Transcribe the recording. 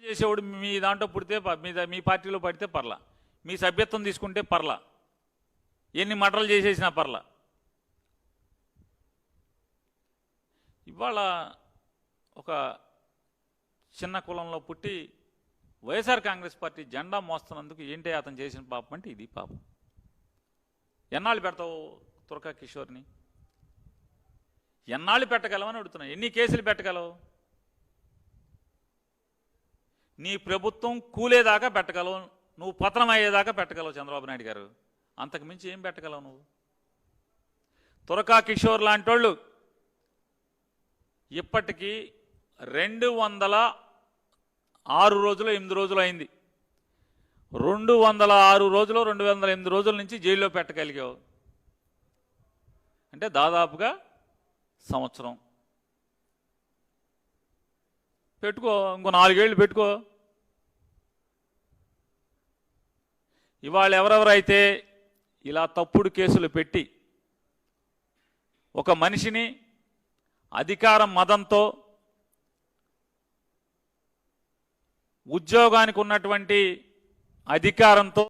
చేసేవాడు మీ దాంట్లో పుడితే మీ పార్టీలో పడితే పర్లా, మీ సభ్యత్వం తీసుకుంటే పర్లా, ఎన్ని మటలు చేసేసినా పర్లా. ఇవాళ ఒక చిన్న కులంలో పుట్టి వైఎస్ఆర్ కాంగ్రెస్ పార్టీ జెండా మోస్తున్నందుకు ఏంటి అతను చేసిన పాపం అంటే ఇది పాపం. ఎన్నాళ్ళు పెడతావు తురకా కిషోర్ని? ఎన్నాళ్ళు పెట్టగలవని అడుగుతున్నా. ఎన్ని కేసులు పెట్టగలవు? నీ ప్రభుత్వం కూలేదాకా పెట్టగలవు, నువ్వు పతనం అయ్యేదాకా పెట్టగలవు చంద్రబాబు నాయుడు గారు. అంతకు మించి ఏం పెట్టగలవు నువ్వు? తురకా కిషోర్ లాంటి వాళ్ళు ఇప్పటికీ 206 రోజులు 8 రోజులు అయింది. 206 రోజులు 208 రోజుల నుంచి జైల్లో పెట్టగలిగావు అంటే దాదాపుగా సంవత్సరం. పెట్టుకో, ఇంకో 4 ఏళ్ళు పెట్టుకో. ఇవాళ ఎవరెవరైతే ఇలా తప్పుడు కేసులు పెట్టి ఒక మనిషిని అధికారం మదంతో ఉద్యోగానికి ఉన్నటువంటి అధికారంతో